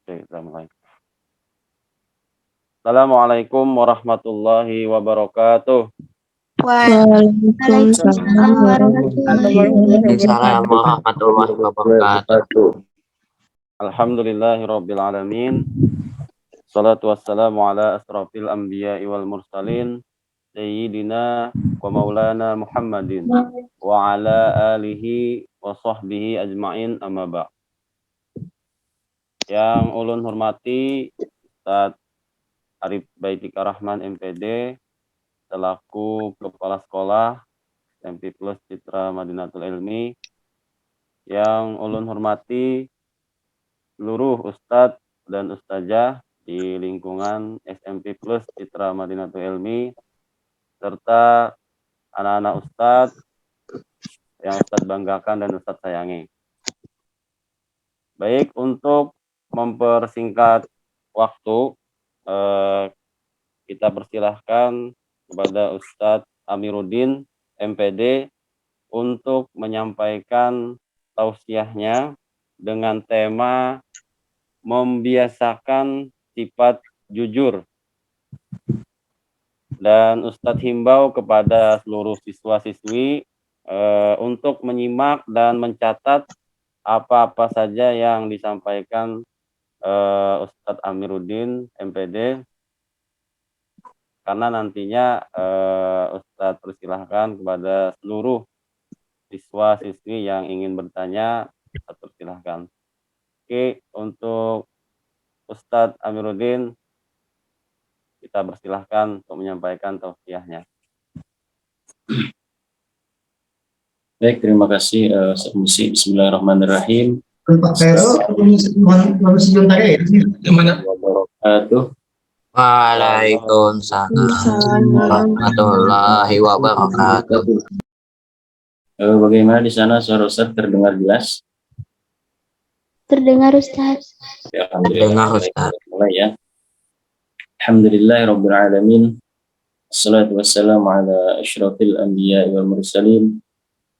Oke, kita mulai. Assalamualaikum warahmatullahi wabarakatuh. Waalaikumsalam warahmatullahi Waalaikumsalam wabarakatuh. warahmatullahi wabarakatuh. Alhamdulillahirabbil alamin. Shalatu wassalamu ala asrafil anbiya'i wal mursalin sayyidina wa maulana Muhammadin wa ala alihi wa sahbihi ajmain amma ba'd. Yang ulun hormati Ustaz Arif Baitika Rahman MPD selaku Kepala Sekolah SMP Plus Citra Madinatul Ilmi. Yang ulun hormati seluruh Ustadz dan Ustazah di lingkungan SMP Plus Citra Madinatul Ilmi serta anak-anak Ustadz yang Ustadz banggakan dan Ustadz sayangi. Baik, untuk mempersingkat waktu, kita persilahkan kepada Ustadz Amiruddin MPD untuk menyampaikan tausiahnya dengan tema membiasakan sifat jujur. Dan Ustadz himbau kepada seluruh siswa-siswi untuk menyimak dan mencatat apa-apa saja yang disampaikan Ustadz Amiruddin MPD, karena nantinya Ustadz persilahkan kepada seluruh siswa-siswi yang ingin bertanya, Ustadz persilahkan. Oke, untuk Ustadz Amiruddin, kita persilahkan untuk menyampaikan tausiahnya. Baik, terima kasih Bismillahirrahmanirrahim. Waalaikumsalam warahmatullahi wabarakatuh. Bagaimana di sana suara Ustaz terdengar jelas? Terdengar Ustaz. Ya, alhamdulillah. Terdengar Ustaz. Mulai ya. Alhamdulillahirabbil alamin. Wassalatu wassalamu ala asyrafil anbiya'i wal mursalin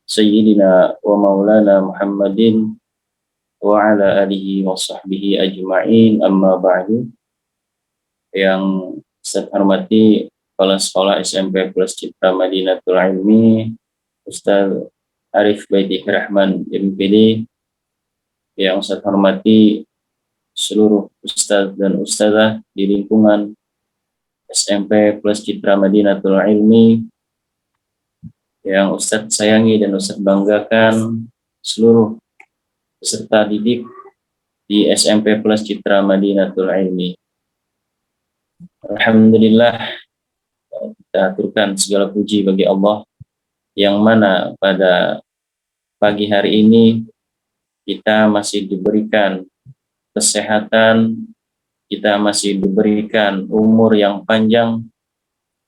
sayyidina wa maulana Muhammadin wa ala alihi wa sahbihi ajma'in, amma ba'du. Yang saya hormati Kepala Sekolah SMP Plus Citra Madinatul Ilmi Ustaz Arif Baitika Rahman MPD, yang saya hormati seluruh Ustaz dan Ustazah di lingkungan SMP Plus Citra Madinatul Ilmi, yang Ustaz sayangi dan Ustaz banggakan seluruh peserta didik di SMP Plus Citra Madinatul Ilmi. Alhamdulillah, kita aturkan segala puji bagi Allah yang mana pada pagi hari ini kita masih diberikan kesehatan, kita masih diberikan umur yang panjang,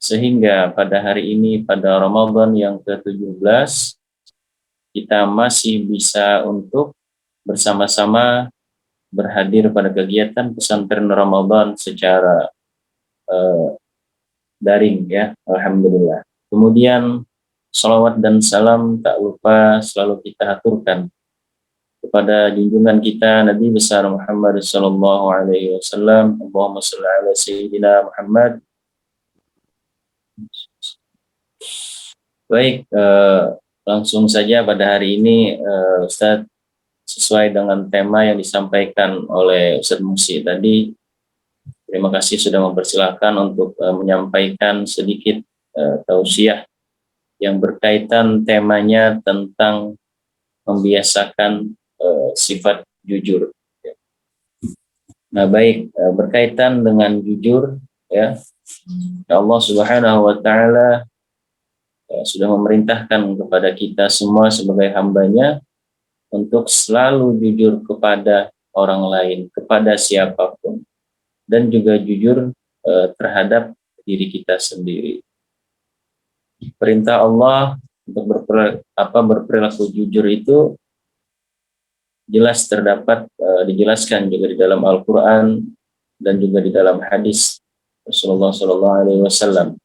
sehingga pada hari ini, pada Ramadan yang ke-17, kita masih bisa untuk bersama-sama berhadir pada kegiatan pesantren Ramadan secara daring ya, alhamdulillah. Kemudian salawat dan salam tak lupa selalu kita aturkan kepada junjungan kita Nabi besar Muhammad sallallahu alaihi wasallam. Allahumma shalli ala sayyidina Muhammad. Baik, langsung saja pada hari ini Ustadz, sesuai dengan tema yang disampaikan oleh Ustadz Musi tadi, terima kasih sudah mempersilahkan untuk menyampaikan sedikit tausiah yang berkaitan temanya tentang membiasakan sifat jujur. Nah, baik, berkaitan dengan jujur ya, Allah Subhanahu wa taala sudah memerintahkan kepada kita semua sebagai hambanya untuk selalu jujur kepada orang lain, kepada siapapun, dan juga jujur terhadap diri kita sendiri. Perintah Allah untuk berperilaku jujur itu jelas terdapat dijelaskan juga di dalam Al-Quran dan juga di dalam hadis Rasulullah SAW.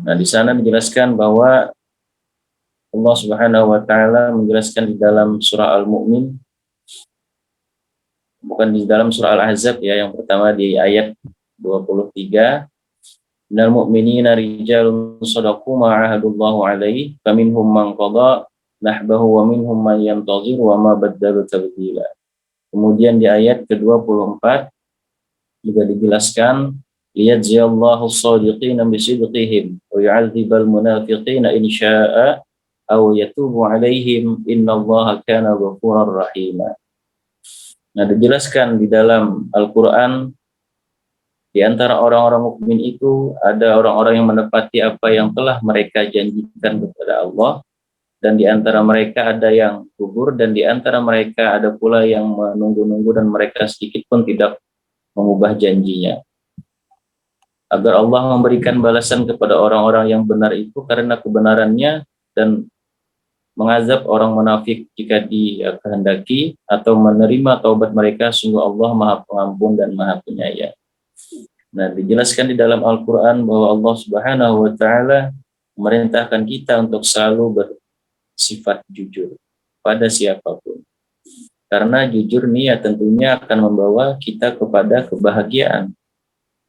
Nah, di sana dijelaskan bahwa Allah Subhanahu wa taala menjelaskan di dalam surah Al-Mu'min bukan di dalam surah Al-Ahzab ya, yang pertama di ayat 23. Minal mu'minina rijalun shadaqu ma 'ahadullahu 'alaihi faminhum man qada nahbahu wa minhum man yantazir wa ma baddalu tabdila. Kemudian di ayat ke-24 juga dijelaskan liyajziyallahu as-shadiqina bisidqihim wa yu'adzibal munafiqina in syaa'a aw yatubu 'alaihim innallaha kana ghafurar rahima. Nah, dijelaskan di dalam Al-Qur'an di antara orang-orang mukmin itu ada orang-orang yang menepati apa yang telah mereka janjikan kepada Allah, dan di antara mereka ada yang gugur, dan di antara mereka ada pula yang menunggu-nunggu dan mereka sedikit pun tidak mengubah janjinya. Agar Allah memberikan balasan kepada orang-orang yang benar itu karena kebenarannya, dan mengazab orang munafik jika dikehendaki, atau menerima taubat mereka, sungguh Allah Maha Pengampun dan Maha Penyayang. Nah, dijelaskan di dalam Al-Quran bahwa Allah Subhanahu wa Ta'ala memerintahkan kita untuk selalu bersifat jujur pada siapapun. Karena jujur nih ya tentunya akan membawa kita kepada kebahagiaan.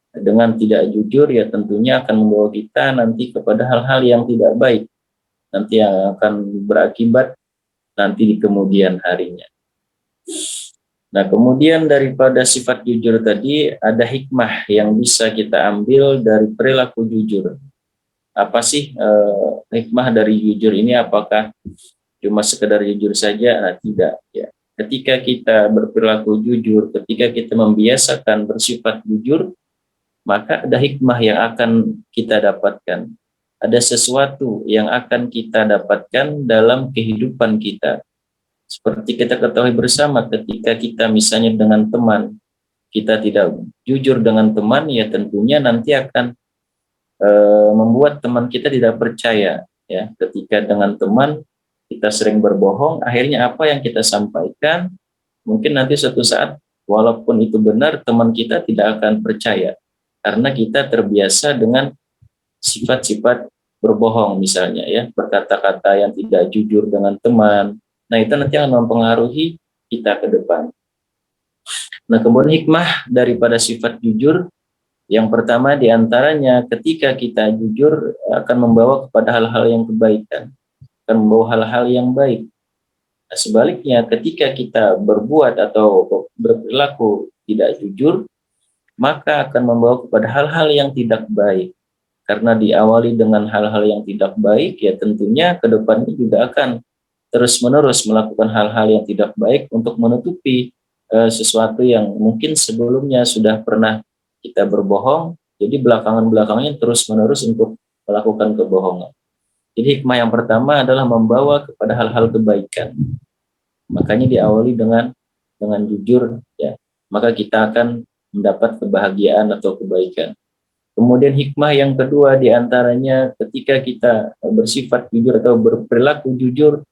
Dengan tidak jujur ya tentunya akan membawa kita nanti kepada hal-hal yang tidak baik, nanti yang akan berakibat nanti di kemudian harinya. Nah, kemudian daripada sifat jujur tadi ada hikmah yang bisa kita ambil dari perilaku jujur. Apa sih hikmah dari jujur ini? Apakah cuma sekedar jujur saja? Nah, tidak ya. Ketika kita berperilaku jujur, ketika kita membiasakan bersifat jujur, maka ada hikmah yang akan kita dapatkan. Ada sesuatu yang akan kita dapatkan dalam kehidupan kita. Seperti kita ketahui bersama, ketika kita misalnya dengan teman, kita tidak jujur dengan teman, ya tentunya nanti akan membuat teman kita tidak percaya. Ya, ketika dengan teman kita sering berbohong, akhirnya apa yang kita sampaikan, mungkin nanti suatu saat, walaupun itu benar, teman kita tidak akan percaya. Karena kita terbiasa dengan sifat-sifat berbohong misalnya, ya, berkata-kata yang tidak jujur dengan teman. Nah, itu nanti akan mempengaruhi kita ke depan. Nah, kemudian hikmah daripada sifat jujur, yang pertama diantaranya ketika kita jujur akan membawa kepada hal-hal yang kebaikan, akan membawa hal-hal yang baik. Nah, sebaliknya ketika kita berbuat atau berperilaku tidak jujur, maka akan membawa kepada hal-hal yang tidak baik. Karena diawali dengan hal-hal yang tidak baik, ya tentunya ke depannya juga akan terus-menerus melakukan hal-hal yang tidak baik untuk menutupi sesuatu yang mungkin sebelumnya sudah pernah kita berbohong, jadi belakangan-belakangnya terus-menerus untuk melakukan kebohongan. Jadi hikmah yang pertama adalah membawa kepada hal-hal kebaikan. Makanya diawali dengan jujur, ya, maka kita akan mendapat kebahagiaan atau kebaikan. Kemudian hikmah yang kedua diantaranya ketika kita bersifat jujur atau berperilaku jujur,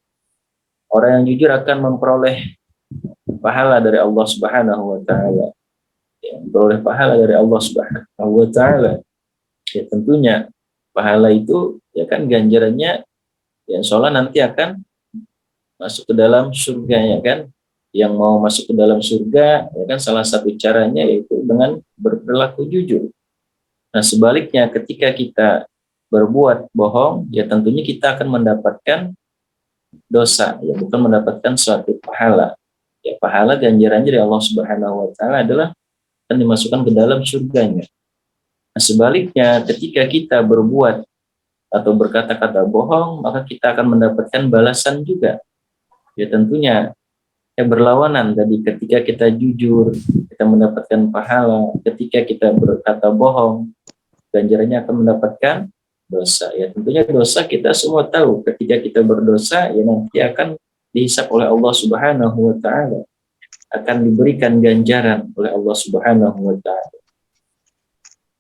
orang yang jujur akan memperoleh pahala dari Allah Subhanahu wa Ta'ala. Ya, memperoleh pahala dari Allah Subhanahu wa Ta'ala. Ya, tentunya pahala itu ya kan ganjarannya ya insya nanti akan masuk ke dalam surganya kan. Yang mau masuk ke dalam surga ya kan salah satu caranya yaitu dengan berperilaku jujur. Nah, sebaliknya ketika kita berbuat bohong ya tentunya kita akan mendapatkan dosa, ya bukan mendapatkan suatu pahala. Ya, pahala ganjarannya dari Allah Subhanahu wa Ta'ala adalah akan dimasukkan ke dalam surganya. Nah, sebaliknya ketika kita berbuat atau berkata-kata bohong, maka kita akan mendapatkan balasan juga. Ya tentunya ya berlawanan. Jadi ketika kita jujur, kita mendapatkan pahala. Ketika kita berkata bohong, ganjarannya akan mendapatkan dosa. Ya tentunya dosa kita semua tahu, ketika kita berdosa ya nanti akan dihisap oleh Allah Subhanahu wa Ta'ala, akan diberikan ganjaran oleh Allah Subhanahu wa Ta'ala.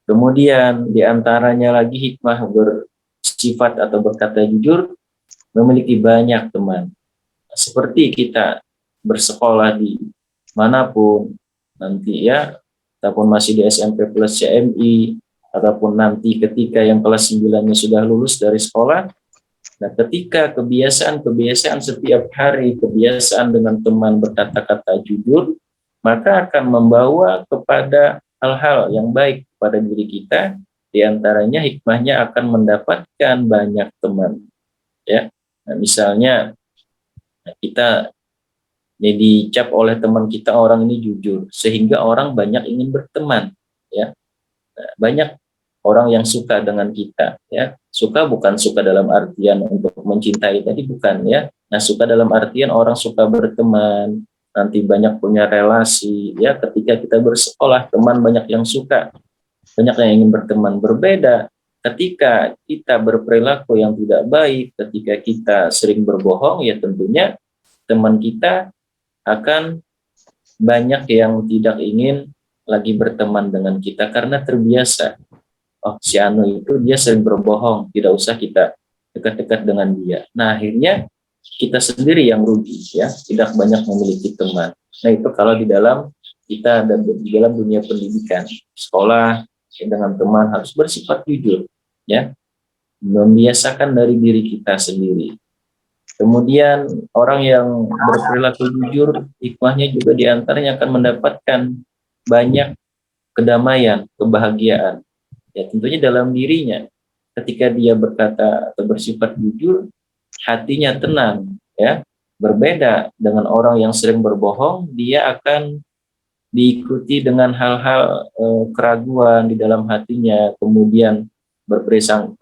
Kemudian diantaranya lagi hikmah bersifat atau berkata jujur, memiliki banyak teman. Seperti kita bersekolah di manapun nanti ya, ataupun masih di SMP plus CMI, ataupun nanti ketika yang kelas 9-nya sudah lulus dari sekolah. Nah, ketika kebiasaan setiap hari, kebiasaan dengan teman berkata-kata jujur, maka akan membawa kepada hal-hal yang baik pada diri kita. Di antaranya hikmahnya akan mendapatkan banyak teman, ya. Nah, misalnya kita dicap oleh teman kita orang ini jujur, sehingga orang banyak ingin berteman, ya. Nah, banyak orang yang suka dengan kita, ya. Suka bukan suka dalam artian untuk mencintai tadi, bukan, ya. Nah, suka dalam artian orang suka berteman, nanti banyak punya relasi, ya. Ketika kita bersekolah, teman banyak yang suka, banyak yang ingin berteman. Berbeda ketika kita berperilaku yang tidak baik, ketika kita sering berbohong, ya tentunya teman kita akan banyak yang tidak ingin lagi berteman dengan kita karena terbiasa. Oh, si Anu itu dia sering berbohong, tidak usah kita dekat-dekat dengan dia. Nah, akhirnya kita sendiri yang rugi, ya, tidak banyak memiliki teman. Nah, itu kalau di dalam kita dan di dalam dunia pendidikan, sekolah, dengan teman harus bersifat jujur, ya, membiasakan dari diri kita sendiri. Kemudian orang yang berperilaku jujur, hikmahnya juga diantaranya akan mendapatkan banyak kedamaian, kebahagiaan. Ya, tentunya dalam dirinya. Ketika dia berkata atau bersifat jujur, hatinya tenang, ya. Berbeda dengan orang yang sering berbohong, dia akan diikuti dengan hal-hal keraguan di dalam hatinya, kemudian berprasangka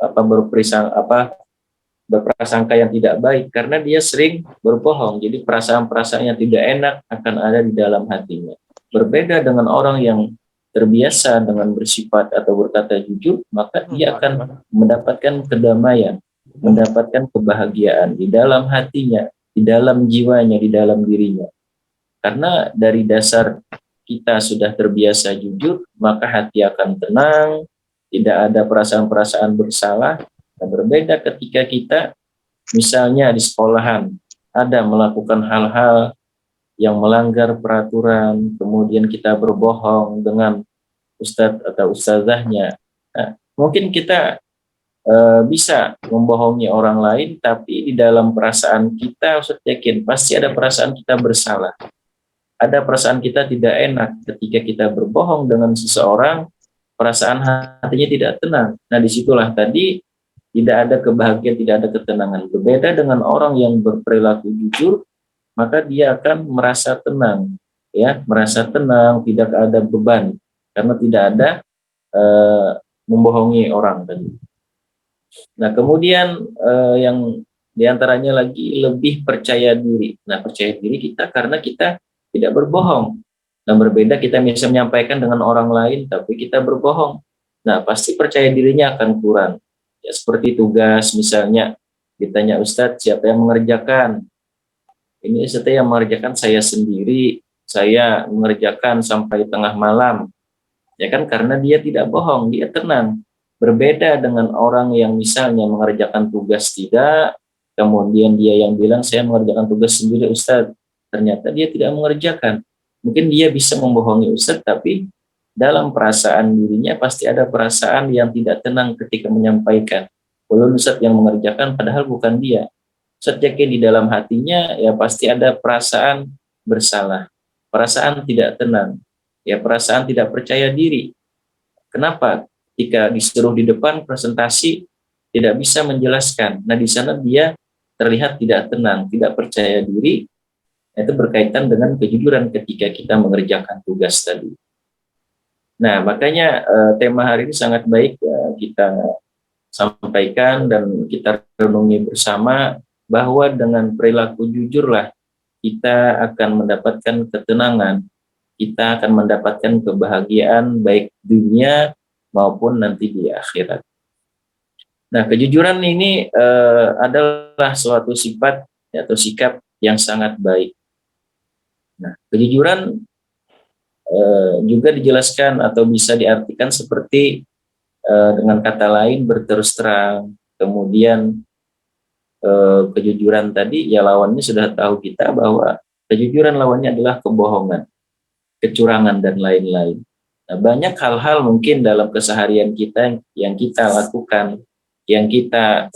yang tidak baik karena dia sering berbohong. Jadi perasaan-perasaan yang tidak enak akan ada di dalam hatinya. Berbeda dengan orang yang terbiasa dengan bersifat atau berkata jujur, maka dia akan mendapatkan kedamaian, mendapatkan kebahagiaan di dalam hatinya, di dalam jiwanya, di dalam dirinya. Karena dari dasar kita sudah terbiasa jujur, maka hati akan tenang, tidak ada perasaan-perasaan bersalah. Nah, berbeda ketika kita misalnya di sekolahan ada melakukan hal-hal yang melanggar peraturan, kemudian kita berbohong dengan ustadz atau ustazahnya. Nah, mungkin kita bisa membohongi orang lain, tapi di dalam perasaan kita, Ustadz yakin pasti ada perasaan kita bersalah. Ada perasaan kita tidak enak ketika kita berbohong dengan seseorang, perasaan hatinya tidak tenang. Nah, disitulah tadi tidak ada kebahagiaan, tidak ada ketenangan. Berbeda dengan orang yang berperilaku jujur, maka dia akan merasa tenang, ya, merasa tenang, tidak ada beban, karena tidak ada membohongi orang tadi. Nah, kemudian yang diantaranya lagi lebih percaya diri. Nah, percaya diri kita karena kita tidak berbohong. Nah, berbeda kita bisa menyampaikan dengan orang lain, tapi kita berbohong. Nah, pasti percaya dirinya akan kurang. Ya, seperti tugas, misalnya ditanya Ustadz, siapa yang mengerjakan? Ini Ustadz yang mengerjakan, saya sendiri, saya mengerjakan sampai tengah malam. Ya kan, karena dia tidak bohong, dia tenang. Berbeda dengan orang yang misalnya mengerjakan tugas tidak, kemudian dia yang bilang, saya mengerjakan tugas sendiri Ustadz. Ternyata dia tidak mengerjakan. Mungkin dia bisa membohongi Ustadz, tapi dalam perasaan dirinya pasti ada perasaan yang tidak tenang ketika menyampaikan. Walau Ustadz yang mengerjakan, padahal bukan dia. Ustadz yakin di dalam hatinya ya pasti ada perasaan bersalah, perasaan tidak tenang, ya perasaan tidak percaya diri. Kenapa? Ketika disuruh di depan presentasi tidak bisa menjelaskan. Nah, di sana dia terlihat tidak tenang, tidak percaya diri. Itu berkaitan dengan kejujuran ketika kita mengerjakan tugas tadi. Nah, makanya tema hari ini sangat baik kita sampaikan dan kita renungi bersama bahwa dengan perilaku jujurlah kita akan mendapatkan ketenangan, kita akan mendapatkan kebahagiaan baik dunia maupun nanti di akhirat. Nah, kejujuran ini adalah suatu sifat atau sikap yang sangat baik. Nah, kejujuran juga dijelaskan atau bisa diartikan seperti dengan kata lain berterus terang. Kemudian kejujuran tadi ya lawannya sudah tahu kita bahwa kejujuran lawannya adalah kebohongan, kecurangan dan lain-lain. Nah, banyak hal-hal mungkin dalam keseharian kita yang kita lakukan, yang kita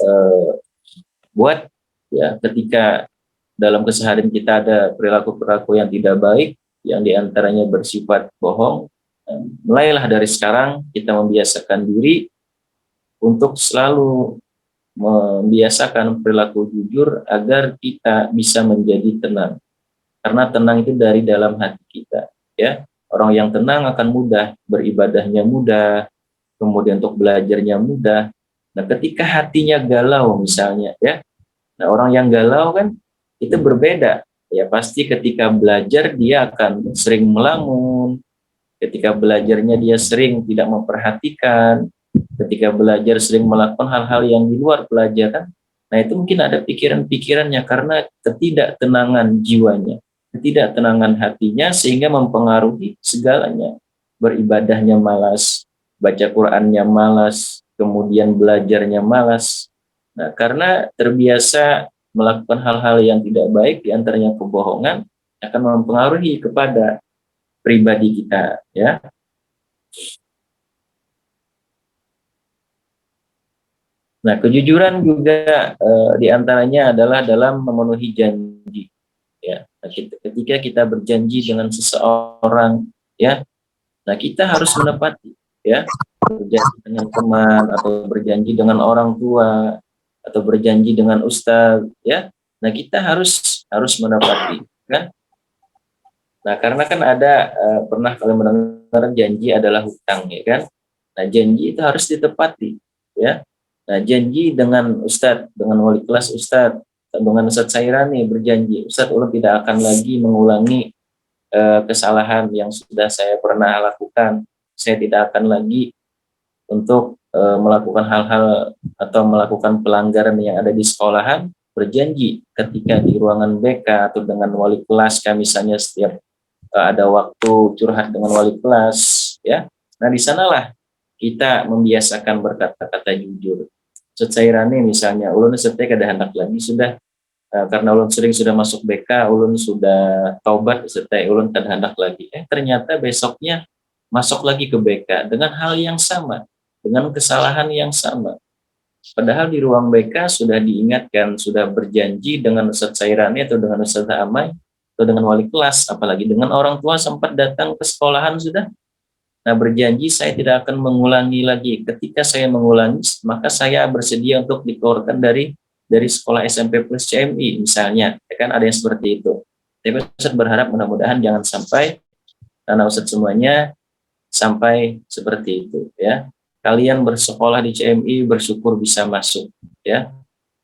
buat ya ketika dalam keseharian kita ada perilaku-perilaku yang tidak baik, yang diantaranya bersifat bohong. Mulailah dari sekarang kita membiasakan diri untuk selalu membiasakan perilaku jujur agar kita bisa menjadi tenang. Karena tenang itu dari dalam hati kita, ya. Orang yang tenang akan mudah, beribadahnya mudah, kemudian untuk belajarnya mudah. Nah, ketika hatinya galau misalnya, ya. Nah, orang yang galau kan itu berbeda. Ya, pasti ketika belajar dia akan sering melamun, ketika belajarnya dia sering tidak memperhatikan, ketika belajar sering melakukan hal-hal yang di luar pelajaran. Nah, itu mungkin ada pikiran-pikirannya karena ketidaktenangan jiwanya, ketidaktenangan hatinya sehingga mempengaruhi segalanya. Beribadahnya malas, baca Qur'annya malas, kemudian belajarnya malas. Nah, karena terbiasa melakukan hal-hal yang tidak baik, diantaranya kebohongan, akan mempengaruhi kepada pribadi kita, ya. Nah, kejujuran juga diantaranya adalah dalam memenuhi janji. Ya, nah, ketika kita berjanji dengan seseorang, ya, nah kita harus menepati, ya, berjanji dengan teman atau berjanji dengan orang tua atau berjanji dengan ustadz, ya. Nah, kita harus menepati, kan? Nah, karena kan ada pernah kalian mendengar janji adalah hutang, ya kan? Nah, janji itu harus ditepati, ya. Nah, janji dengan ustadz, dengan wali kelas ustadz, dengan Ustadz Sairani berjanji, Ustadz ulun tidak akan lagi mengulangi kesalahan yang sudah saya pernah lakukan. Saya tidak akan lagi untuk melakukan hal-hal atau melakukan pelanggaran yang ada di sekolahan. Berjanji ketika di ruangan BK atau dengan wali kelas kami, misalnya setiap ada waktu curhat dengan wali kelas, ya. Nah, di sanalah kita membiasakan berkata-kata jujur. Ustadz Sairani misalnya, ulun setiap ada hendak lagi sudah karena ulun sering sudah masuk BK, ulun sudah taubat setiap ulun kada hendak lagi. Ternyata besoknya masuk lagi ke BK dengan hal yang sama, dengan kesalahan yang sama. Padahal di ruang BK sudah diingatkan, sudah berjanji dengan Ustadz Sairani atau dengan Ustadz Amai atau dengan wali kelas, apalagi dengan orang tua sempat datang ke sekolahan sudah. Nah, berjanji saya tidak akan mengulangi lagi. Ketika saya mengulangi, maka saya bersedia untuk dikeluarkan dari sekolah SMP plus CMI misalnya. Ya kan, ada yang seperti itu. Tapi Ustadz berharap mudah-mudahan jangan sampai, karena Ustadz semuanya sampai seperti itu, ya. Kalian bersekolah di CMI bersyukur bisa masuk, ya.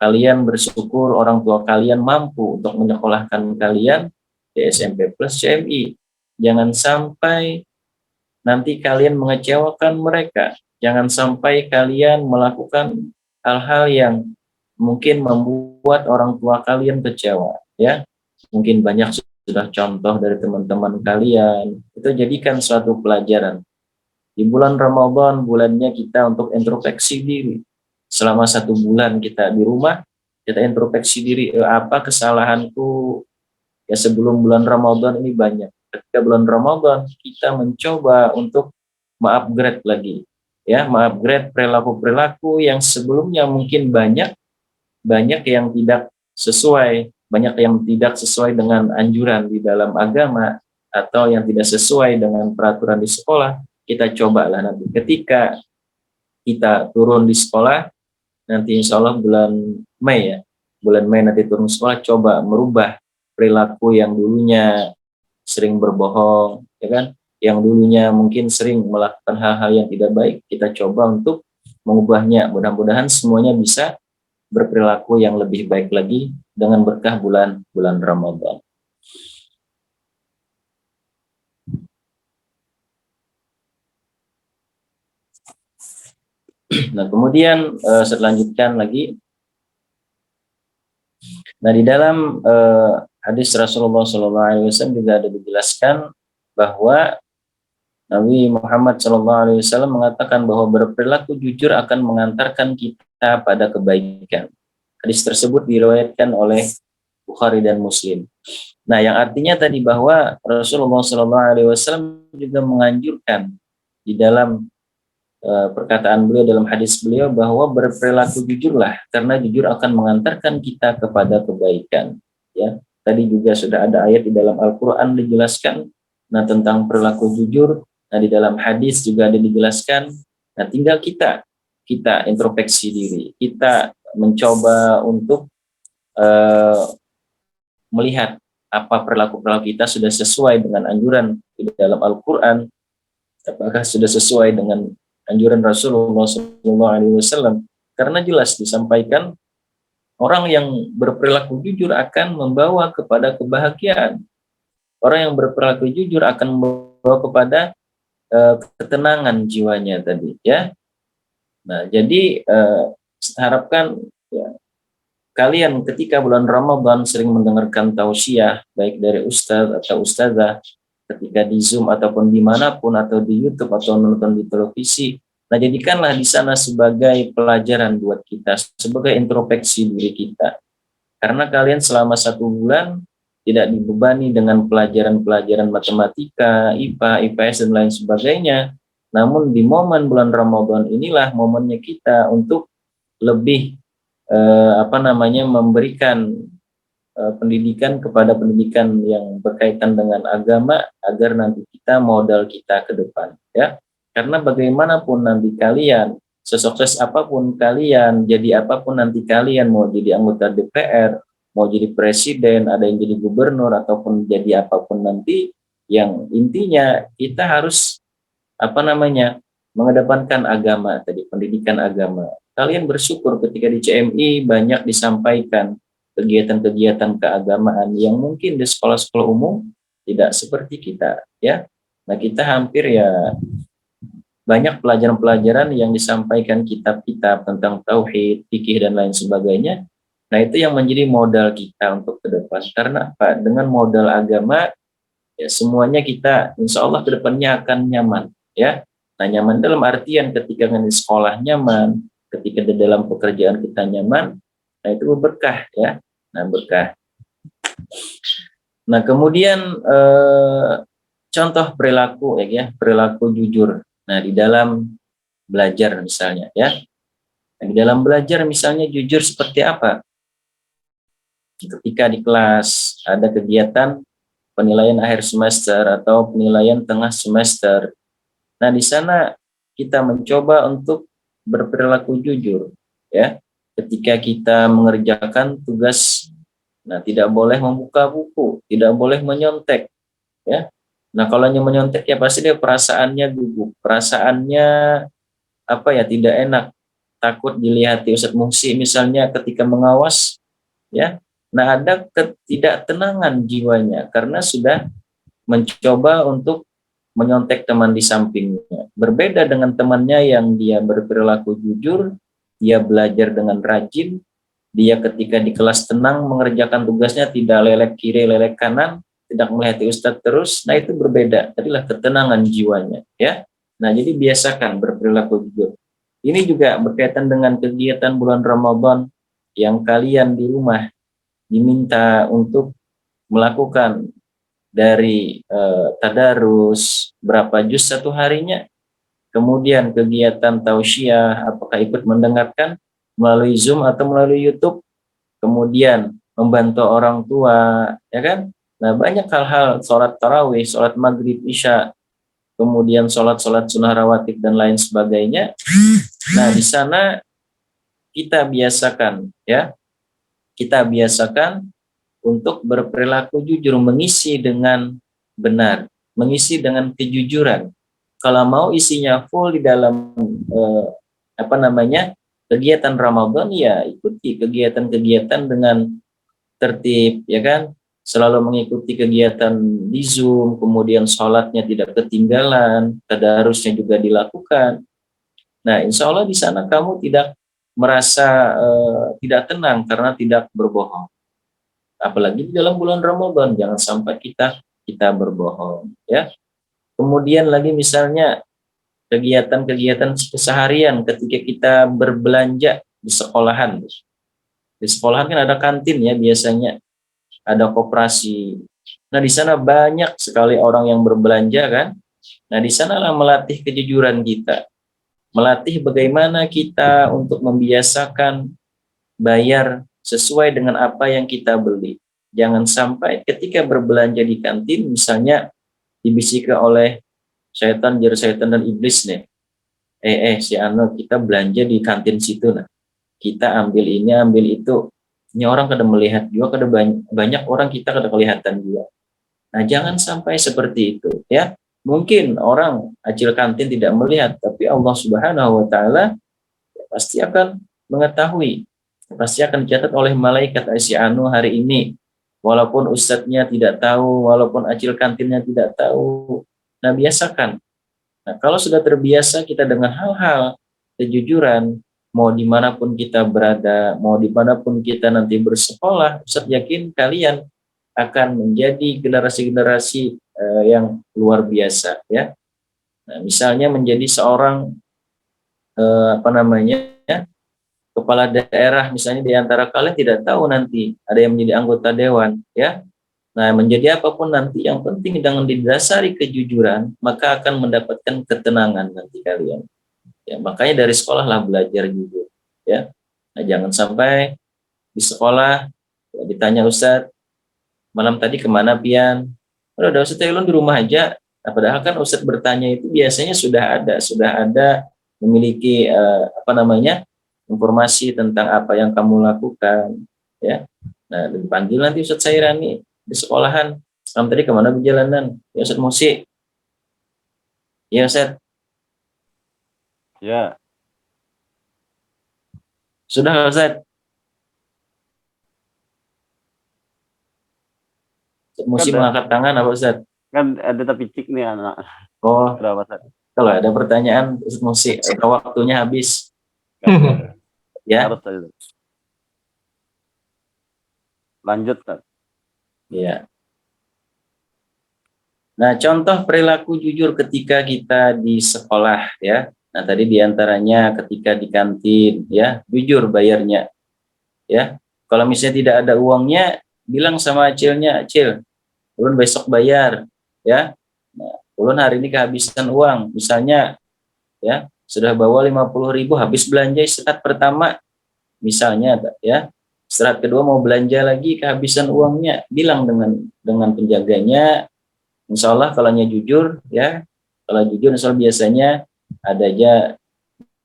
Kalian bersyukur orang tua kalian mampu untuk menyekolahkan kalian di SMP plus CMI. Jangan sampai nanti kalian mengecewakan mereka. Jangan sampai kalian melakukan hal-hal yang mungkin membuat orang tua kalian kecewa, ya. Mungkin banyak sudah contoh dari teman-teman kalian. Itu jadikan suatu pelajaran. Di bulan Ramadan, bulannya kita untuk introspeksi diri. Selama 1 bulan kita di rumah, kita introspeksi diri, apa kesalahanku ya sebelum bulan Ramadan ini banyak. Ketika bulan Ramadan kita mencoba untuk mengupgrade lagi, ya, mengupgrade perilaku-perilaku yang sebelumnya mungkin banyak yang tidak sesuai, banyak yang tidak sesuai dengan anjuran di dalam agama atau yang tidak sesuai dengan peraturan di sekolah. Kita cobalah nanti ketika kita turun di sekolah nanti, insya Allah bulan Mei, ya, bulan Mei nanti turun sekolah, coba merubah perilaku yang dulunya sering berbohong, ya kan, yang dulunya mungkin sering melakukan hal-hal yang tidak baik, kita coba untuk mengubahnya. Mudah-mudahan semuanya bisa berperilaku yang lebih baik lagi dengan berkah bulan Ramadan. Nah, kemudian saya lanjutkan lagi. Nah, di dalam hadis Rasulullah SAW juga ada dijelaskan bahwa Nabi Muhammad SAW mengatakan bahwa berperilaku jujur akan mengantarkan kita pada kebaikan. Hadis tersebut diriwayatkan oleh Bukhari dan Muslim. Nah, yang artinya tadi bahwa Rasulullah SAW juga menganjurkan di dalam perkataan beliau dalam hadis beliau bahwa berperilaku jujurlah, karena jujur akan mengantarkan kita kepada kebaikan, ya. Tadi juga sudah ada ayat di dalam Al-Qur'an dijelaskan Nah, tentang perilaku jujur, nah di dalam hadis juga ada dijelaskan. Nah, tinggal kita introspeksi diri, kita mencoba untuk melihat apa perilaku-perilaku kita sudah sesuai dengan anjuran di dalam Al-Quran, apakah sudah sesuai dengan anjuran Rasulullah SAW. Karena jelas disampaikan, orang yang berperilaku jujur akan membawa kepada kebahagiaan. Orang yang berperilaku jujur akan membawa kepada ketenangan jiwanya tadi, ya. Nah, jadi harapkan ya, kalian ketika bulan Ramadan sering mendengarkan tausiah baik dari ustadz atau ustazah, ketika di Zoom ataupun dimanapun, atau di YouTube atau nonton di televisi. Nah, jadikanlah di sana sebagai pelajaran buat kita, sebagai introspeksi diri kita. Karena kalian selama 1 bulan tidak dibebani dengan pelajaran-pelajaran matematika, IPA, IPS, dan lain sebagainya. Namun di momen bulan Ramadan inilah momennya kita untuk lebih memberikan pendidikan kepada pendidikan yang berkaitan dengan agama, agar nanti kita modal kita ke depan, ya. Karena bagaimanapun nanti kalian, sesukses apapun kalian, jadi apapun nanti kalian, mau jadi anggota DPR, mau jadi presiden, ada yang jadi gubernur, ataupun jadi apapun nanti, yang intinya kita harus mengedepankan agama tadi, pendidikan agama. Kalian bersyukur ketika di CMI banyak disampaikan kegiatan-kegiatan keagamaan yang mungkin di sekolah-sekolah umum tidak seperti kita, ya. Nah, kita hampir ya banyak pelajaran-pelajaran yang disampaikan kitab-kitab tentang tauhid, fikih, dan lain sebagainya. Nah, itu yang menjadi modal kita untuk ke depan. Karena apa? Dengan modal agama, ya semuanya kita insya Allah ke depannya akan nyaman, ya. Nah, nyaman dalam artian ketika di sekolah nyaman, ketika di dalam pekerjaan kita nyaman, nah itu berkah, ya. Nah, berkah. Nah, kemudian contoh perilaku, ya, perilaku jujur. Nah, di dalam belajar misalnya, ya. Nah, di dalam belajar misalnya jujur seperti apa? Ketika di kelas ada kegiatan penilaian akhir semester atau penilaian tengah semester. Nah, di sana kita mencoba untuk berperilaku jujur, ya. Ketika kita mengerjakan tugas, nah tidak boleh membuka buku, tidak boleh menyontek, ya. Nah, kalau hanya menyontek ya pasti dia perasaannya gugup, perasaannya tidak enak, takut dilihati Ustadz Muhsi misalnya ketika mengawas, ya. Nah, ada ketidaktenangan jiwanya karena sudah mencoba untuk menyontek teman di sampingnya. Berbeda dengan temannya yang dia berperilaku jujur, dia belajar dengan rajin, dia ketika di kelas tenang mengerjakan tugasnya, tidak lelek kiri, lelek kanan, tidak melihat Ustadz terus. Nah, itu berbeda. Tadilah ketenangan jiwanya, ya. Nah, jadi biasakan berperilaku jujur. Ini juga berkaitan dengan kegiatan bulan Ramadan yang kalian di rumah diminta untuk melakukan dari tadarus berapa juz satu harinya, kemudian kegiatan tausiah apakah ikut mendengarkan melalui Zoom atau melalui YouTube, kemudian membantu orang tua, ya kan. Nah, banyak hal-hal, sholat tarawih, sholat maghrib, isya, kemudian sholat sunnah rawatib dan lain sebagainya. Nah, di sana kita biasakan, ya, kita biasakan untuk berperilaku jujur, mengisi dengan benar, mengisi dengan kejujuran. Kalau mau isinya full di dalam kegiatan Ramadan, ya ikuti kegiatan-kegiatan dengan tertib, ya kan. Selalu mengikuti kegiatan di Zoom, kemudian sholatnya tidak ketinggalan, tadarusnya juga dilakukan. Nah, insya Allah di sana kamu tidak merasa tidak tenang karena tidak berbohong. Apalagi di dalam bulan Ramadan, jangan sampai kita berbohong, ya. Kemudian lagi misalnya kegiatan-kegiatan keseharian ketika kita berbelanja di sekolahan. Di sekolahan kan ada kantin, ya, biasanya ada koperasi. Nah, di sana banyak sekali orang yang berbelanja, kan. Nah, di sanalah melatih kejujuran kita. Melatih bagaimana kita untuk membiasakan bayar sesuai dengan apa yang kita beli. Jangan sampai ketika berbelanja di kantin, misalnya dibisiki oleh syaitan, jar syaitan dan iblis nih. Si Anu, kita belanja di kantin situ, nah kita ambil ini, ambil itu. Ini orang kada melihat juga, kada banyak orang kita kada kelihatan juga. Nah, jangan sampai seperti itu ya. Mungkin orang acil kantin tidak melihat, tapi Allah Subhanahu wa taala pasti akan mengetahui. Pasti akan dicatat oleh malaikat si Anu hari ini. Walaupun ustadznya tidak tahu, walaupun acil kantinnya tidak tahu. Nah, biasakan. Nah, kalau sudah terbiasa kita dengan hal-hal kejujuran, mau dimanapun kita berada, mau dimanapun kita nanti bersekolah, Ustadz yakin kalian akan menjadi generasi-generasi yang luar biasa ya. Nah, misalnya menjadi seorang kepala daerah, misalnya di antara kalian tidak tahu nanti ada yang menjadi anggota dewan ya. Nah, menjadi apapun nanti, yang penting dengan didasari kejujuran, maka akan mendapatkan ketenangan nanti kalian. Ya, makanya dari sekolah lah belajar jujur ya. Nah, jangan sampai di sekolah ya, ditanya Ustadz, malam tadi kemana pian? Udah Ustadz ulun di rumah aja. Nah, padahal kan Ustadz bertanya itu biasanya sudah ada memiliki informasi tentang apa yang kamu lakukan ya. Nah, dipanggil nanti Ustadz Sairani di sekolahan, malam tadi kemana perjalanan? Ya Ustadz musik. Ya Ustadz. Ya. Sudah Ustadz. Musik mengangkat tangan apa Ustadz? Kan ada tapi cik nih anak. Oh, Berapa Ustadz? kalau ada pertanyaan Ustadz musik, waktunya habis. Ya. Harus aja. Lanjut Ustadz. Ya. Nah, contoh perilaku jujur ketika kita di sekolah ya. Nah, tadi diantaranya ketika di kantin ya, jujur bayarnya ya. Kalau misalnya tidak ada uangnya, bilang sama acilnya, Acil, ulun besok bayar ya. Nah, ulun hari ini kehabisan uang, misalnya ya, sudah bawa 50.000, habis belanja istirahat pertama misalnya ya. Istirahat kedua mau belanja lagi, kehabisan uangnya, bilang dengan penjaganya. Insya Allah kalau jujur ya, kalau jujur insya Allah biasanya ada aja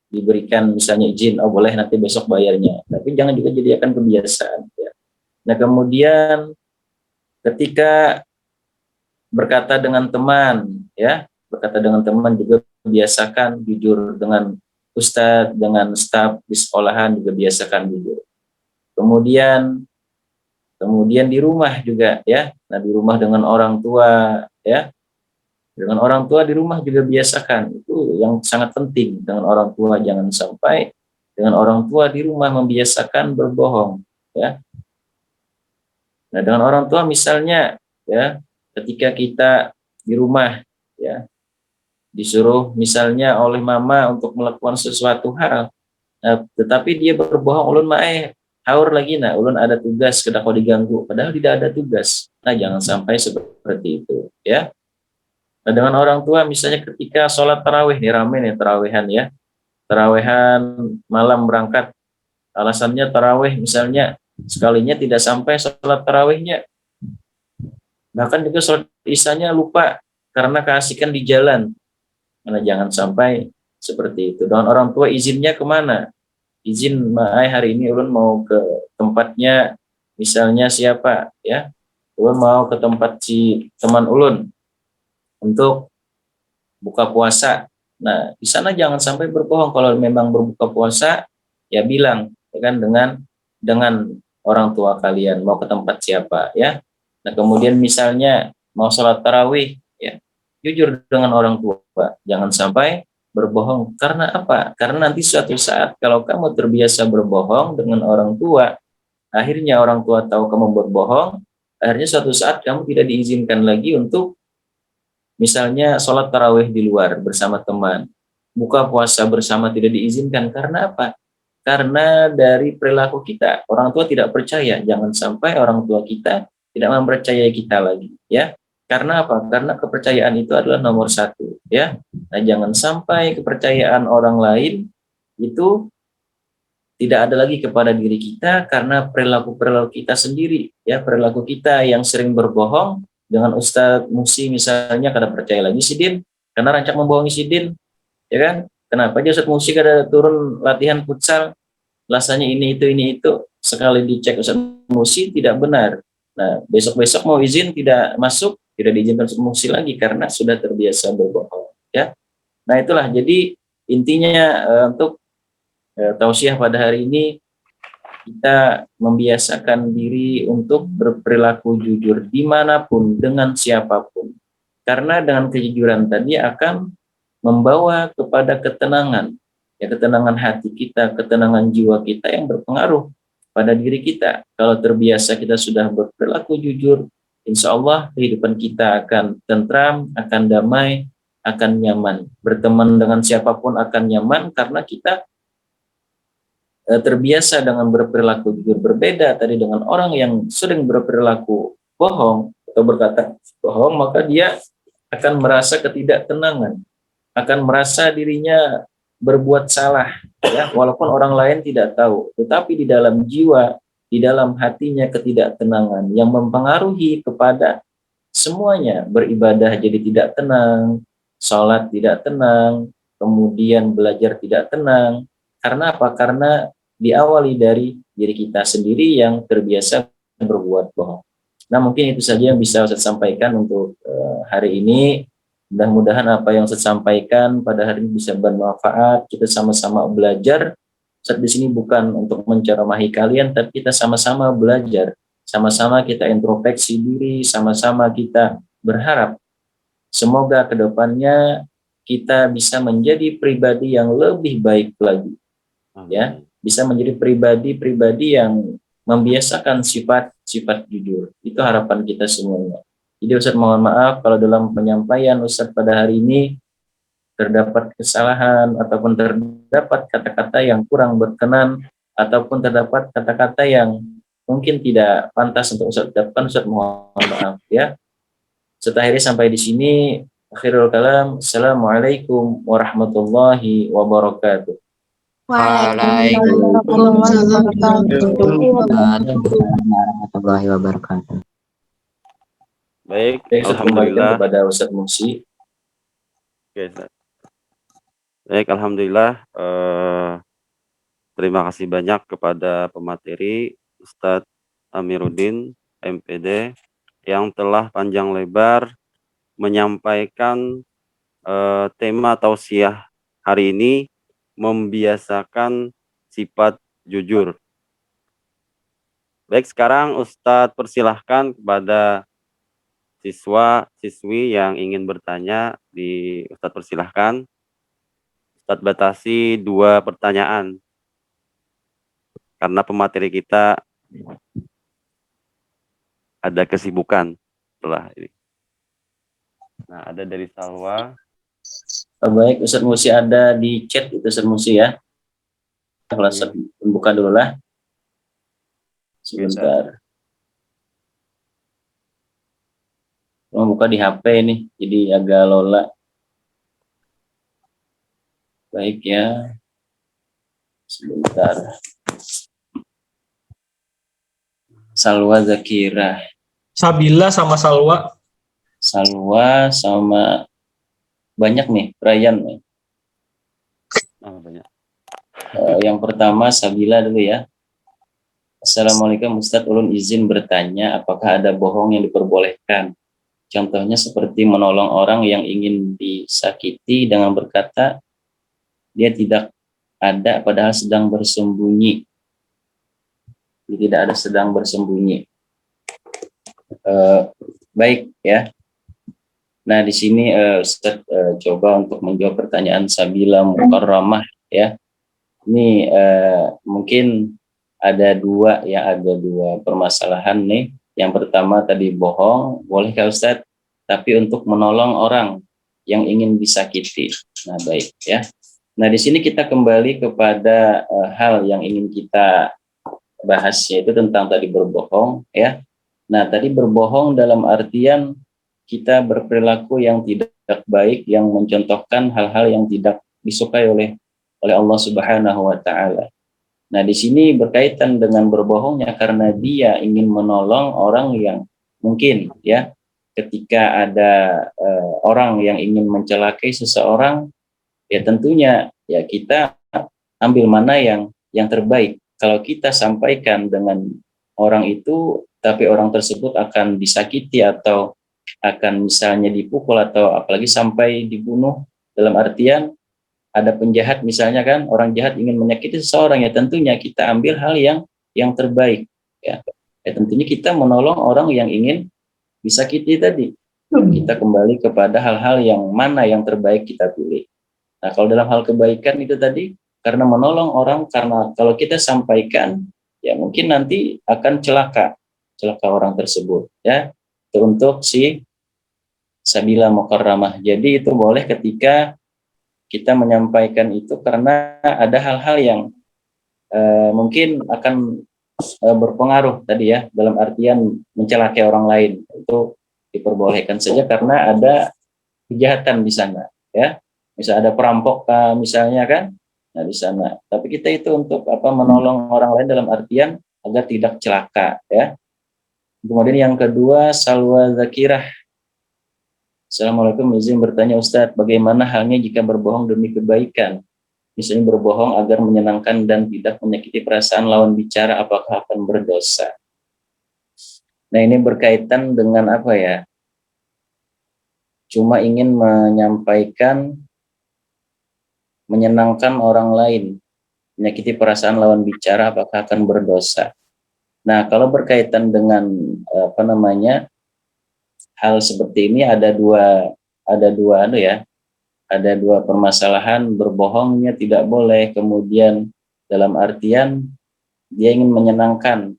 diberikan misalnya izin, oh boleh nanti besok bayarnya, tapi jangan juga jadikan kebiasaan ya. Nah, kemudian ketika berkata dengan teman ya, berkata dengan teman juga biasakan jujur, dengan ustadz, dengan staf di sekolahan juga biasakan jujur. Kemudian di rumah juga ya. Nah, di rumah dengan orang tua ya. Dengan orang tua di rumah juga biasakan. Itu yang sangat penting, dengan orang tua. Jangan sampai dengan orang tua di rumah membiasakan berbohong ya. Nah, dengan orang tua misalnya ya, ketika kita di rumah ya, disuruh misalnya oleh mama untuk melakukan sesuatu hal, tetapi dia berbohong, ulun haur lagi, nah ulun ada tugas, kada kau diganggu, padahal tidak ada tugas. Nah, jangan sampai seperti itu ya. Nah, dengan orang tua misalnya ketika sholat tarawih, nih rame nih tarawihan ya, tarawihan malam berangkat, alasannya tarawih misalnya, sekalinya tidak sampai sholat tarawihnya, bahkan juga sholat isyanya lupa karena keasikan di jalan. Nah, jangan sampai seperti itu. Dengan orang tua izinnya kemana? Izin, hari ini ulun mau ke tempatnya misalnya siapa ya, ulun mau ke tempat si teman ulun untuk buka puasa. Nah, di sana jangan sampai berbohong. Kalau memang berbuka puasa ya bilang ya kan, dengan orang tua kalian mau ke tempat siapa ya. Nah, kemudian misalnya mau sholat tarawih ya, jujur dengan orang tua, jangan sampai berbohong. Karena apa? Karena nanti suatu saat kalau kamu terbiasa berbohong dengan orang tua, akhirnya orang tua tahu kamu berbohong, akhirnya suatu saat kamu tidak diizinkan lagi untuk misalnya sholat tarawih di luar bersama teman, buka puasa bersama tidak diizinkan. Karena apa? Karena dari perilaku kita, orang tua tidak percaya. Jangan sampai orang tua kita tidak mempercayai kita lagi ya. Karena apa? Karena kepercayaan itu adalah nomor satu ya. Nah, jangan sampai kepercayaan orang lain itu tidak ada lagi kepada diri kita karena perilaku kita sendiri ya, perilaku kita yang sering berbohong dengan Ustadz Musi misalnya, kada percaya lagi si Din karena rancak membohongi si Din, ya kan? Kenapa aja Ustadz Musi kada turun latihan futsal, rasanya ini itu, sekali dicek Ustadz Musi tidak benar. Nah, besok-besok mau izin tidak masuk, tidak diizinkan Ustadz Musi lagi karena sudah terbiasa berbohong, ya. Nah, itulah jadi intinya untuk tausiah pada hari ini, kita membiasakan diri untuk berperilaku jujur dimanapun, dengan siapapun. Karena dengan kejujuran tadi akan membawa kepada ketenangan, ya, ketenangan hati kita, ketenangan jiwa kita yang berpengaruh pada diri kita. Kalau terbiasa kita sudah berperilaku jujur, insya Allah kehidupan kita akan tentram, akan damai, akan nyaman. Berteman dengan siapapun akan nyaman karena kita terbiasa dengan berperilaku jujur. Berbeda tadi dengan orang yang sering berperilaku bohong atau berkata bohong, maka dia akan merasa ketidaktenangan, akan merasa dirinya berbuat salah, ya, walaupun orang lain tidak tahu, tetapi di dalam jiwa, di dalam hatinya ketidaktenangan yang mempengaruhi kepada semuanya. Beribadah jadi tidak tenang, sholat tidak tenang, kemudian belajar tidak tenang. Karena apa? Karena diawali dari diri kita sendiri yang terbiasa berbuat bohong. Nah, mungkin itu saja yang bisa saya sampaikan untuk hari ini. Mudah-mudahan apa yang saya sampaikan pada hari ini bisa bermanfaat. Kita sama-sama belajar. Saat di sini bukan untuk menceramahi kalian, tapi kita sama-sama belajar. Sama-sama kita introspeksi diri, sama-sama kita berharap semoga kedepannya kita bisa menjadi pribadi yang lebih baik lagi, ya, bisa menjadi pribadi-pribadi yang membiasakan sifat-sifat jujur. Itu harapan kita semuanya. Jadi Ustaz mohon maaf kalau dalam penyampaian Ustaz pada hari ini terdapat kesalahan ataupun terdapat kata-kata yang kurang berkenan ataupun terdapat kata-kata yang mungkin tidak pantas untuk Ustaz ucapkan. Ustaz mohon maaf, ya. Setelah ini sampai di sini, akhirul kalam. Assalamualaikum warahmatullahi wabarakatuh. Warahmatullahi wabarakatuh. Baik, Saya alhamdulillah. kepada Ustaz Musi. Oke, Ustaz. Baik, alhamdulillah. Terima kasih banyak kepada pemateri Ustadz Amiruddin MPD yang telah panjang lebar menyampaikan tema tausiah hari ini, membiasakan sifat jujur. Baik, sekarang Ustadz persilahkan kepada siswa-siswi yang ingin bertanya. Ustadz persilahkan. Ustadz batasi 2 pertanyaan karena pemateri kita ada kesibukan setelah ini. Nah, ada dari Salwa. Baik, Ustaz Musi ada di chat itu Ustaz Musi, ya. Kalau Ustaz buka dulu lah. Sebentar. Mau buka di HP nih, jadi agak lola. Baik, ya. Sebentar. Salwa Zakira. Sabila sama Salwa. Salwa sama banyak nih, Ryan nih. Banyak. Yang pertama Sabila dulu, ya. Assalamualaikum Ustadz, ulun izin bertanya, apakah ada bohong yang diperbolehkan? Contohnya seperti menolong orang yang ingin disakiti dengan berkata dia tidak ada padahal sedang bersembunyi. Dia tidak ada sedang bersembunyi. Baik, ya. Nah, di sini Ustaz coba untuk menjawab pertanyaan Sabila Mukarramah, ya. Ini mungkin ada dua permasalahan nih. Yang pertama tadi bohong, bolehkah Ustaz? Tapi untuk menolong orang yang ingin disakiti. Nah, baik, ya. Nah, di sini kita kembali kepada hal yang ingin kita bahas, yaitu tentang tadi berbohong, ya. Nah, tadi berbohong dalam artian kita berperilaku yang tidak baik, yang mencontohkan hal-hal yang tidak disukai oleh Allah Subhanahu wa taala. Nah, di sini berkaitan dengan berbohongnya karena dia ingin menolong orang yang mungkin, ya, ketika ada orang yang ingin mencelakai seseorang, ya tentunya ya kita ambil mana yang terbaik. Kalau kita sampaikan dengan orang itu, tapi orang tersebut akan disakiti atau akan misalnya dipukul atau apalagi sampai dibunuh, dalam artian ada penjahat misalnya kan, orang jahat ingin menyakiti seseorang, ya tentunya kita ambil hal yang terbaik, ya. Ya tentunya kita menolong orang yang ingin disakiti tadi. Kita kembali kepada hal-hal yang mana yang terbaik kita pilih. Nah, kalau dalam hal kebaikan itu tadi, karena menolong orang, karena kalau kita sampaikan, ya mungkin nanti akan celaka orang tersebut, ya. Itu untuk si sabila mukarramah. Jadi itu boleh ketika kita menyampaikan itu karena ada hal-hal yang mungkin akan berpengaruh tadi ya, dalam artian mencelakai orang lain, itu diperbolehkan saja karena ada kejahatan di sana, ya. Bisa ada perampok misalnya kan, nah di sana. Tapi kita itu untuk menolong orang lain dalam artian agar tidak celaka, ya. Kemudian yang kedua, Salwa Zakirah. Assalamualaikum, izin bertanya Ustadz, bagaimana halnya jika berbohong demi kebaikan? Misalnya berbohong agar menyenangkan dan tidak menyakiti perasaan lawan bicara, apakah akan berdosa? Nah, ini berkaitan dengan apa ya? Cuma ingin menyampaikan menyenangkan orang lain, menyakiti perasaan lawan bicara, apakah akan berdosa? Nah, kalau berkaitan dengan hal seperti ini ada dua permasalahan. Berbohongnya tidak boleh, kemudian dalam artian dia ingin menyenangkan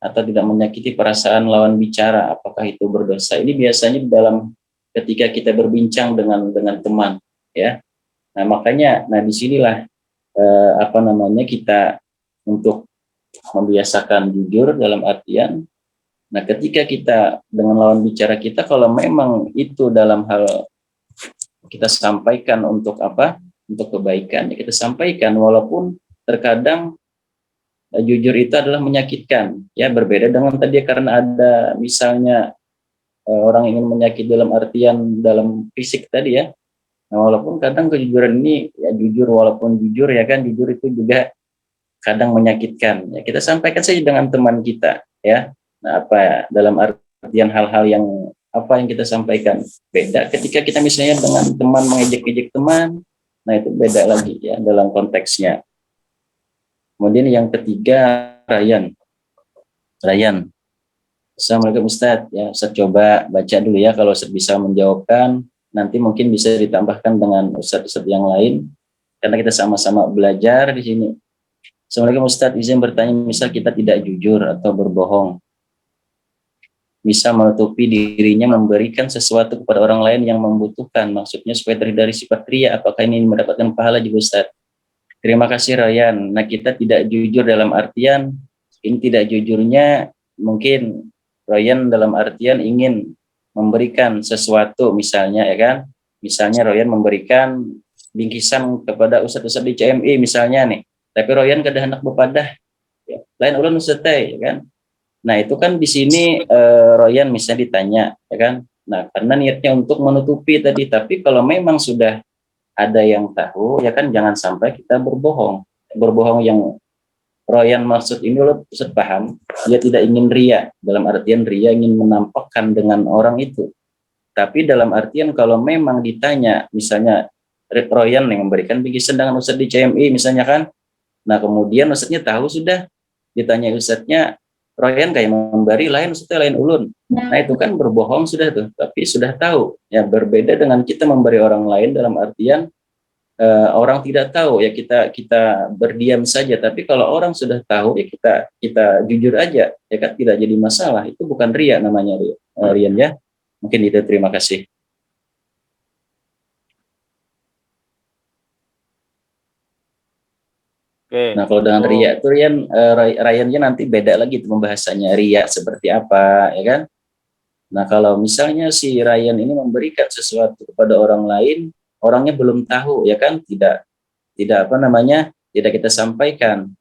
atau tidak menyakiti perasaan lawan bicara, apakah itu berdosa? Ini biasanya dalam ketika kita berbincang dengan teman, ya. Nah, makanya disinilah kita untuk membiasakan jujur dalam artian, nah ketika kita dengan lawan bicara kita, kalau memang itu dalam hal kita sampaikan untuk kebaikan, ya kita sampaikan, walaupun terkadang jujur itu adalah menyakitkan, ya, berbeda dengan tadi karena ada misalnya orang ingin menyakiti dalam artian dalam fisik tadi, ya. Nah, walaupun kadang kejujuran ini, ya jujur walaupun jujur, ya kan, jujur itu juga kadang menyakitkan, ya kita sampaikan saja dengan teman kita, ya. Nah, dalam artian hal-hal yang kita sampaikan beda ketika kita misalnya dengan teman mengejek-ejek teman, nah itu beda lagi, ya, dalam konteksnya. Kemudian yang ketiga, Ryan. Assalamualaikum Ustadz, ya Ustadz coba baca dulu ya, kalau Ustadz bisa menjawabkan nanti mungkin bisa ditambahkan dengan Ustadz yang lain karena kita sama-sama belajar di sini. Assalamualaikum Ustadz, izin bertanya, misal kita tidak jujur atau berbohong, bisa menutupi dirinya memberikan sesuatu kepada orang lain yang membutuhkan, maksudnya supaya dari sifat ria, apakah ini mendapatkan pahala juga Ustaz? Terima kasih Ryan. Nah, kita tidak jujur dalam artian ini tidak jujurnya mungkin Ryan dalam artian ingin memberikan sesuatu misalnya, ya kan, misalnya Ryan memberikan bingkisan kepada Ustadz di CMI misalnya nih, tapi Ryan kada hendak bepadah, ya, lain ulun Ustadz, ya kan. Nah, itu kan di sini Ryan misalnya ditanya, ya kan. Nah, karena niatnya untuk menutupi tadi, tapi kalau memang sudah ada yang tahu, ya kan, jangan sampai kita berbohong. Berbohong yang Ryan maksud ini lo Ustaz paham, dia tidak ingin ria, dalam artian ria ingin menampakkan dengan orang itu. Tapi dalam artian kalau memang ditanya, misalnya Ryan yang memberikan bingkisan dengan Ustadz di CMI misalnya kan, nah kemudian Ustadznya tahu sudah, ditanya Ustadznya, Ryan kayak memberi lain, Ustadznya lain ulun. Nah itu kan berbohong sudah tuh, tapi sudah tahu. Ya berbeda dengan kita memberi orang lain dalam artian orang tidak tahu, ya kita berdiam saja. Tapi kalau orang sudah tahu, ya kita jujur aja, ya kan, tidak jadi masalah. Itu bukan ria namanya, Rian, ya. Mungkin itu, terima kasih. Oke. Nah kalau dengan ria itu Ryan-nya nanti beda lagi itu pembahasannya, ria seperti apa, ya kan. Nah kalau misalnya si Ryan ini memberikan sesuatu kepada orang lain, orangnya belum tahu, ya kan, tidak tidak kita sampaikan.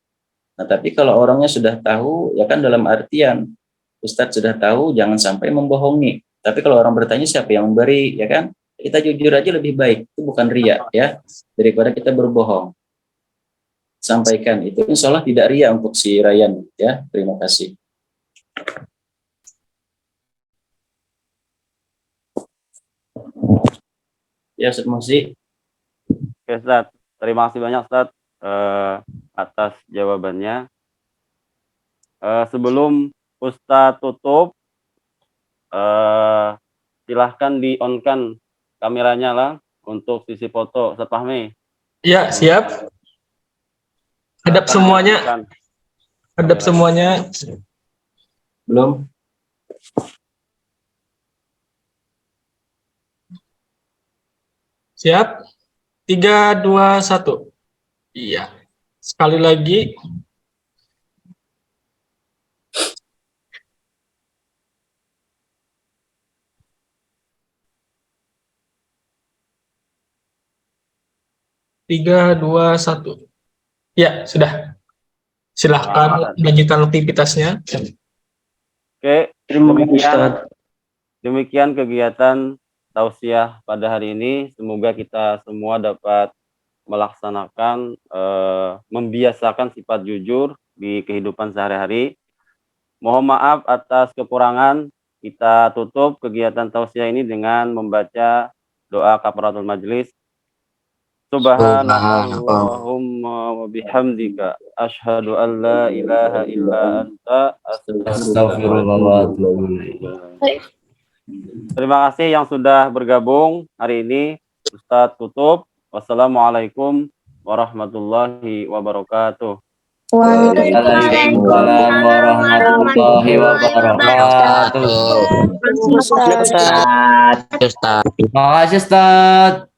Nah tapi kalau orangnya sudah tahu, ya kan, dalam artian Ustadz sudah tahu, jangan sampai membohongi. Tapi kalau orang bertanya siapa yang memberi, ya kan? Kita jujur aja lebih baik. Itu bukan riya, ya, daripada kita berbohong. Sampaikan itu, insya Allah tidak riya untuk si Ryan, ya. Terima kasih. Ya, Ustaz Muhsi. Oke, Ustaz. Terima kasih banyak, Ustaz, atas jawabannya. Sebelum Ustaz tutup, silahkan di-on-kan kameranya lah untuk sisi foto. Ustaz Fahmi. Ya, siap. Hadap semuanya. Hadap semuanya. Belum? Siap. 3, 2, 1. Iya. Sekali lagi. Tiga, 2, 1. Ya, sudah. Silahkan lanjutkan aktivitasnya. Oke, Terima kasih, Ustaz. demikian kegiatan tausiah pada hari ini. Semoga kita semua dapat melaksanakan, membiasakan sifat jujur di kehidupan sehari-hari. Mohon maaf atas kekurangan. Kita tutup kegiatan tausiah ini dengan membaca doa kafaratul majelis. Subhanakallahumma wa bihamdika asyhadu an la ilaha illa anta astaghfiruka wa atubu ilaik. Terima kasih yang sudah bergabung hari ini. Ustaz tutup. Wassalamualaikum warahmatullahi wabarakatuh. Waalaikumsalam warahmatullahi wabarakatuh. Ustaz. Ustaz. Terima kasih, Ustaz.